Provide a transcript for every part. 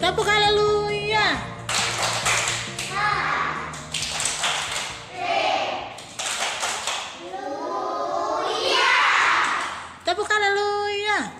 Tepuk haleluya. Tepuk haleluya.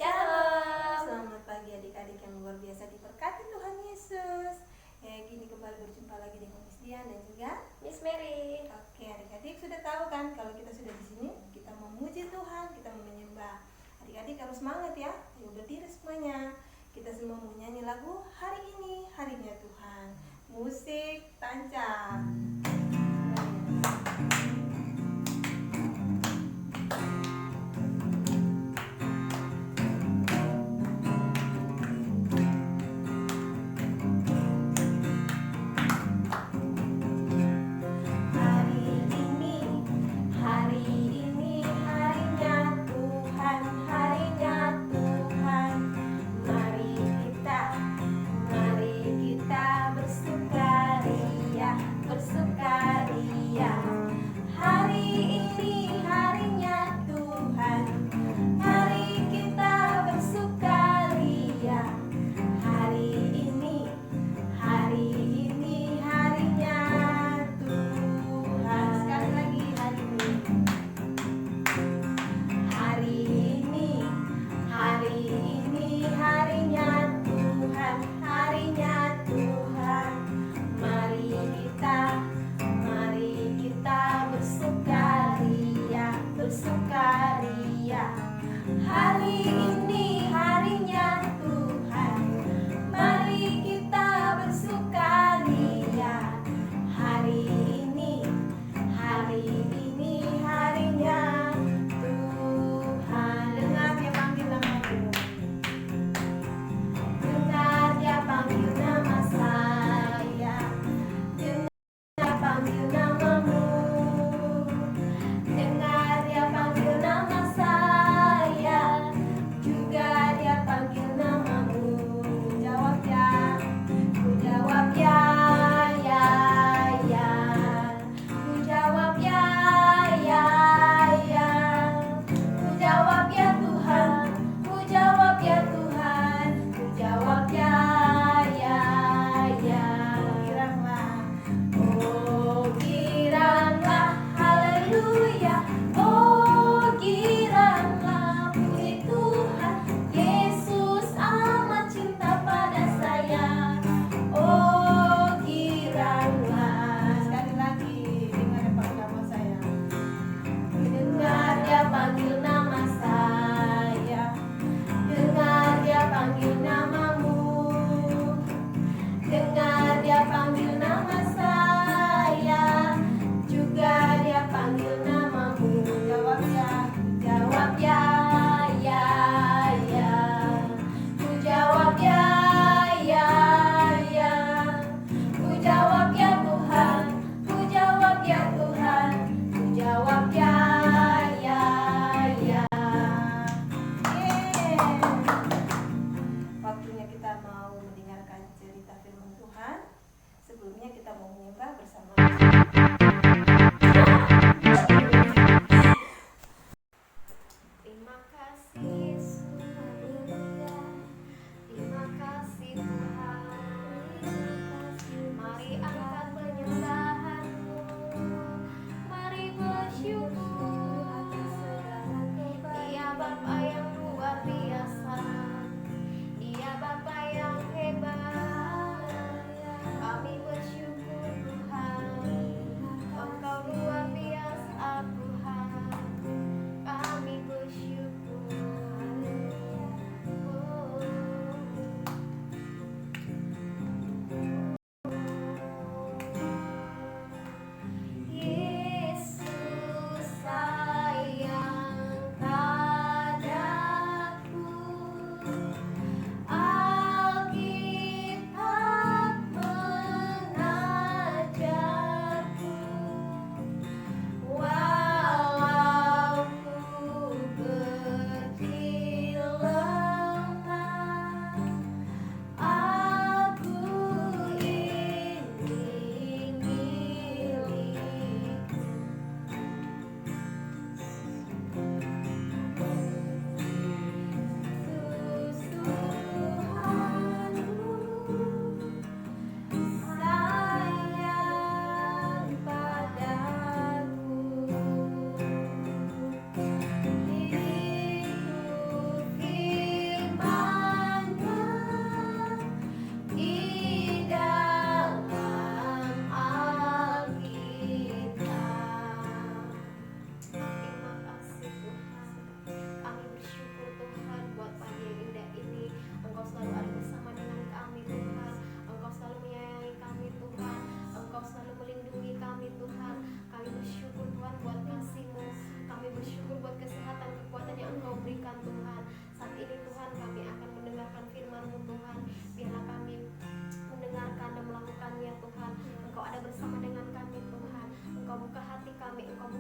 Shalom, selamat pagi adik-adik yang luar biasa diberkati Tuhan Yesus. Gini kembali berjumpa lagi dengan Miss Dian dan juga Miss Mary. Oke, adik-adik sudah tahu kan kalau kita sudah di sini, kita memuji Tuhan, kita mau menyembah. Adik-adik harus semangat ya. Ayo berdiri semuanya. Kita semua mau nyanyi lagu hari ini, harinya Tuhan. Musik tancap. Mari kita bersukaria.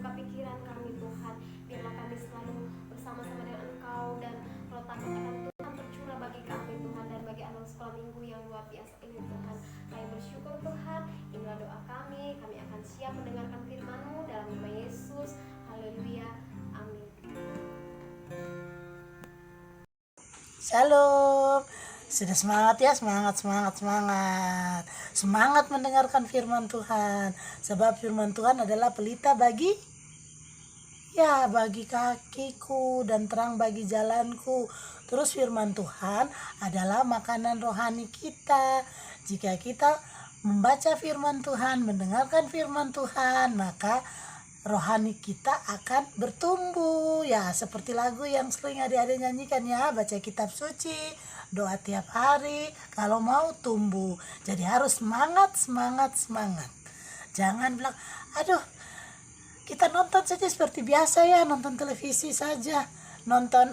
membuka pikiran kami Tuhan. Biarlah kami selalu bersama-sama dengan Engkau, dan roh takut akan Tuhan tercurah bagi kami Tuhan, dan bagi anak sekolah minggu yang luar biasa ini Tuhan. Kami bersyukur Tuhan, inilah doa kami akan siap mendengarkan firman-Mu dalam nama Yesus. Haleluya, amin. Shalom. Sudah semangat ya, semangat mendengarkan firman Tuhan, sebab firman Tuhan adalah pelita bagi kakiku dan terang bagi jalanku. Terus firman Tuhan adalah makanan rohani kita. Jika kita membaca firman Tuhan, mendengarkan firman Tuhan, maka rohani kita akan bertumbuh ya, seperti lagu yang sering adik-adik nyanyikan ya, baca kitab suci, doa tiap hari kalau mau tumbuh. Jadi harus semangat. Jangan bilang, aduh kita nonton saja seperti biasa ya, nonton televisi saja, nonton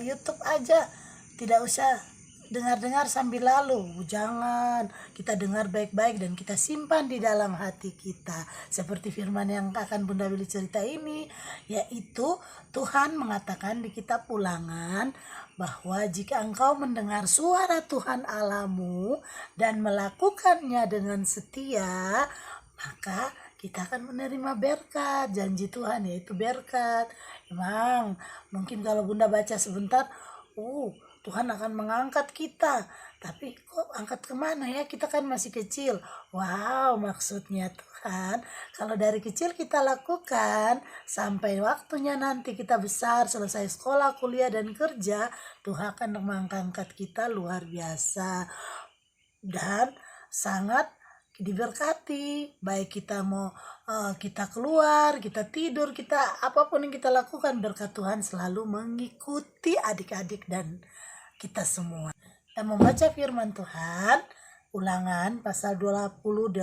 YouTube aja, tidak usah dengar-dengar sambil lalu. Jangan, kita dengar baik-baik dan kita simpan di dalam hati kita. Seperti firman yang akan Bunda Willy cerita ini, yaitu Tuhan mengatakan di kitab Ulangan bahwa jika engkau mendengar suara Tuhan Allahmu dan melakukannya dengan setia, maka kita akan menerima berkat. Janji Tuhan yaitu berkat. Emang mungkin kalau Bunda baca sebentar, Tuhan akan mengangkat kita. Tapi kok angkat kemana ya? Kita kan masih kecil. Wow, maksudnya Tuhan, kalau dari kecil kita lakukan, sampai waktunya nanti kita besar, selesai sekolah, kuliah, dan kerja, Tuhan akan mengangkat kita luar biasa. Dan sangat diberkati, baik kita mau kita keluar, kita tidur, kita apapun yang kita lakukan, berkat Tuhan selalu mengikuti adik-adik dan kita semua. Dan membaca firman Tuhan, Ulangan pasal 28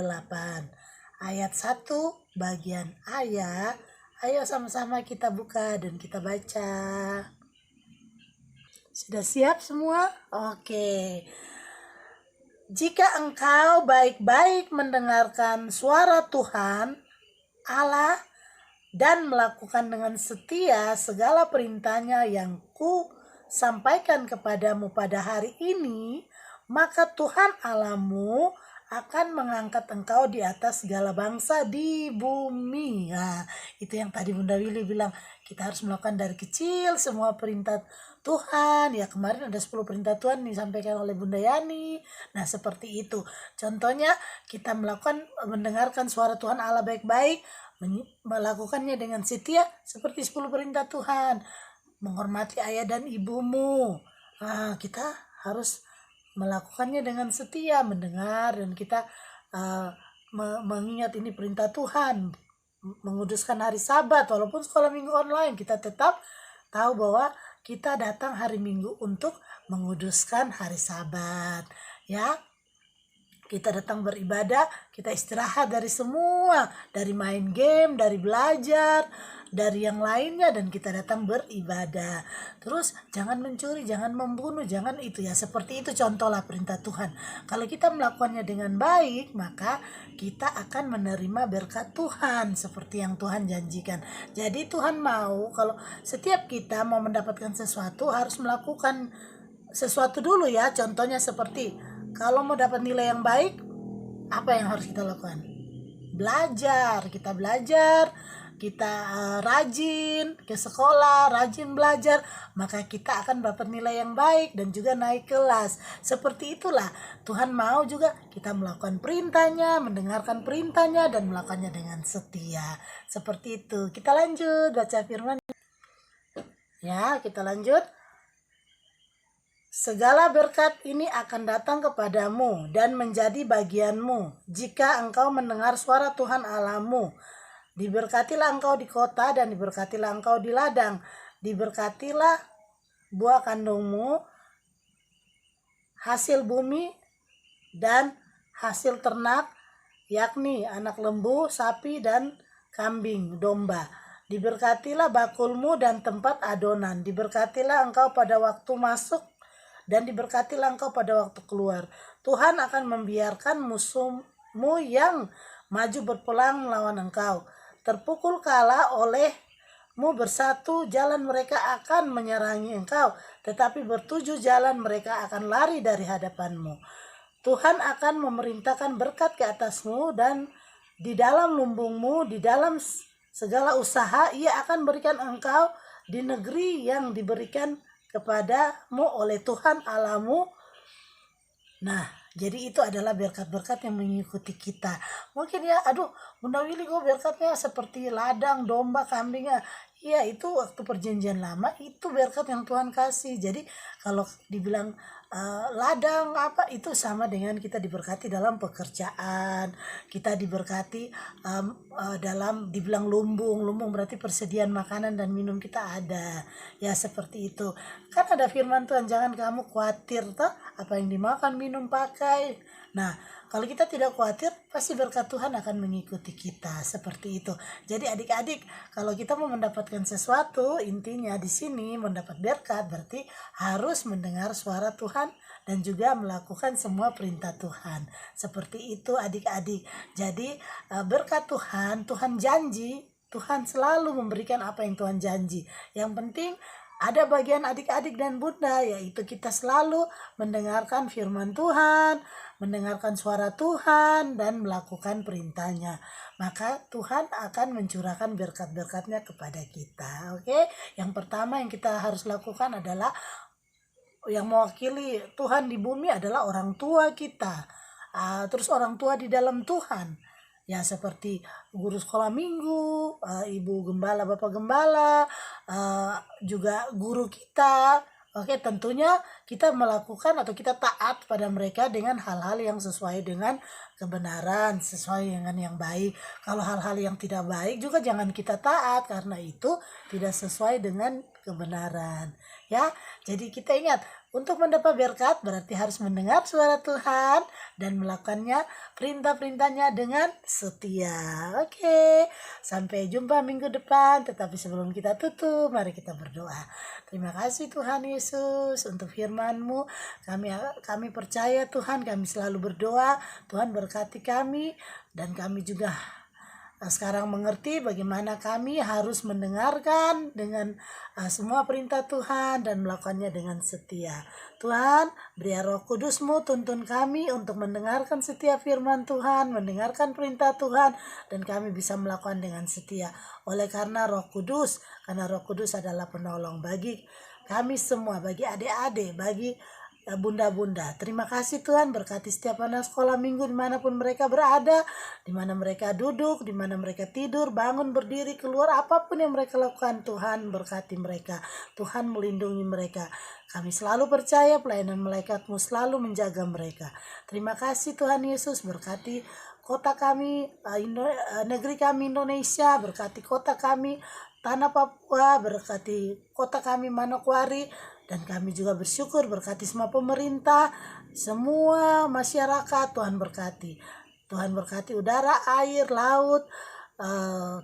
ayat 1 bagian ayat. Ayo sama-sama kita buka dan kita baca. Sudah siap semua? Oke. Jika engkau baik-baik mendengarkan suara Tuhan Allah dan melakukan dengan setia segala perintahnya yang sampaikan kepadamu pada hari ini, maka Tuhan Allahmu akan mengangkat engkau di atas segala bangsa di bumi. Nah, itu yang tadi Bunda Willy bilang, kita harus melakukan dari kecil semua perintah Tuhan. Ya, kemarin ada 10 perintah Tuhan disampaikan oleh Bunda Yani. Nah, seperti itu. Contohnya kita mendengarkan suara Tuhan Allah baik-baik, melakukannya dengan setia seperti 10 perintah Tuhan. Menghormati ayah dan ibumu. Kita harus melakukannya dengan setia, mendengar, dan kita mengingat ini perintah Tuhan. Menguduskan hari Sabat, walaupun sekolah minggu online, kita tetap tahu bahwa kita datang hari Minggu untuk menguduskan hari Sabat. Ya, kita datang beribadah, kita istirahat dari semua, dari main game, dari belajar, dari yang lainnya, dan kita datang beribadah. Terus jangan mencuri, jangan membunuh, jangan itu ya. Seperti itu contohlah perintah Tuhan. Kalau kita melakukannya dengan baik, maka kita akan menerima berkat Tuhan seperti yang Tuhan janjikan. Jadi Tuhan mau kalau setiap kita mau mendapatkan sesuatu harus melakukan sesuatu dulu ya. Contohnya seperti kalau mau dapat nilai yang baik, apa yang harus kita lakukan? Belajar. Kita rajin ke sekolah, rajin belajar, maka kita akan dapat nilai yang baik dan juga naik kelas. Seperti itulah Tuhan mau juga kita melakukan perintahnya, mendengarkan perintahnya, dan melakukannya dengan setia. Seperti itu. Kita lanjut baca firman. Ya, kita lanjut. Segala berkat ini akan datang kepadamu dan menjadi bagianmu jika engkau mendengar suara Tuhan Allahmu. Diberkatilah engkau di kota dan diberkatilah engkau di ladang. Diberkatilah buah kandungmu, hasil bumi dan hasil ternak, yakni anak lembu, sapi, dan kambing, domba. Diberkatilah bakulmu dan tempat adonan. Diberkatilah engkau pada waktu masuk dan diberkatilah engkau pada waktu keluar. Tuhan akan membiarkan musuhmu yang maju berperang melawan engkau terpukul kalah olehmu. Bersatu jalan mereka akan menyerangi engkau, tetapi bertujuh jalan mereka akan lari dari hadapanmu. Tuhan akan memerintahkan berkat ke atasmu, dan di dalam lumbungmu, di dalam segala usaha, Ia akan berikan engkau di negeri yang diberikan kepadamu oleh Tuhan Allahmu. Nah, jadi itu adalah berkat-berkat yang mengikuti kita. Mungkin ya, aduh, Bunda Willy kok berkatnya seperti ladang, domba, kambing ya. Iya, itu waktu perjanjian lama itu berkat yang Tuhan kasih. Jadi kalau dibilang ladang apa, itu sama dengan kita diberkati dalam pekerjaan, kita diberkati dalam dibilang lumbung berarti persediaan makanan dan minum kita ada. Ya seperti itu. Kan ada firman Tuhan, jangan kamu khawatir toh apa yang dimakan, minum, pakai. Nah, kalau kita tidak khawatir, pasti berkat Tuhan akan mengikuti kita, seperti itu. Jadi adik-adik, kalau kita mau mendapatkan sesuatu, intinya di sini mendapat berkat berarti harus mendengar suara Tuhan dan juga melakukan semua perintah Tuhan. Seperti itu adik-adik. Jadi berkat Tuhan, Tuhan janji, Tuhan selalu memberikan apa yang Tuhan janji. Yang penting ada bagian adik-adik dan bunda, yaitu kita selalu mendengarkan firman Tuhan, mendengarkan suara Tuhan, dan melakukan perintahnya. Maka Tuhan akan mencurahkan berkat-berkatnya kepada kita. Oke? Yang pertama yang kita harus lakukan adalah, yang mewakili Tuhan di bumi adalah orang tua kita. Terus orang tua di dalam Tuhan, ya seperti guru sekolah minggu, ibu gembala, bapak gembala, juga guru kita. Oke, tentunya kita melakukan atau kita taat pada mereka dengan hal-hal yang sesuai dengan kebenaran, sesuai dengan yang baik. Kalau hal-hal yang tidak baik juga jangan kita taat, karena itu tidak sesuai dengan kebenaran. Ya, jadi kita ingat, untuk mendapat berkat berarti harus mendengar suara Tuhan dan melakukannya, perintah-perintahnya dengan setia. Oke, sampai jumpa minggu depan. Tetapi sebelum kita tutup, mari kita berdoa. Terima kasih Tuhan Yesus untuk firman-Mu. Kami percaya Tuhan, kami selalu berdoa. Tuhan berkati kami, dan kami juga sekarang mengerti bagaimana kami harus mendengarkan dengan semua perintah Tuhan dan melakukannya dengan setia. Tuhan, beri Roh Kudus-Mu, tuntun kami untuk mendengarkan setiap firman Tuhan, mendengarkan perintah Tuhan, dan kami bisa melakukan dengan setia. Oleh karena Roh Kudus adalah penolong bagi kami semua, bagi adik-adik, bagi bunda-bunda. Terima kasih Tuhan, berkati setiap anak sekolah minggu dimanapun mereka berada, dimana mereka duduk, dimana mereka tidur, bangun, berdiri, keluar, apapun yang mereka lakukan. Tuhan berkati mereka, Tuhan melindungi mereka. Kami selalu percaya pelayanan malaikat-Mu selalu menjaga mereka. Terima kasih Tuhan Yesus, berkati kota kami, negeri kami Indonesia, berkati kota kami Tanah Papua, berkati kota kami Manokwari. Dan kami juga bersyukur berkati semua pemerintah, semua masyarakat. Tuhan berkati. Tuhan berkati udara, air, laut,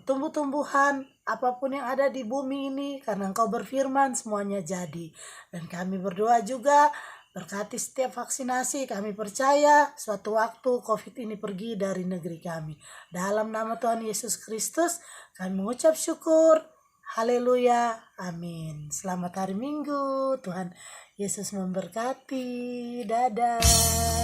tumbuh-tumbuhan, apapun yang ada di bumi ini, karena Engkau berfirman semuanya jadi. Dan kami berdoa juga berkati setiap vaksinasi. Kami percaya suatu waktu COVID ini pergi dari negeri kami. Dalam nama Tuhan Yesus Kristus kami mengucap syukur. Haleluya, amin. Selamat hari Minggu, Tuhan Yesus memberkati. Dadah.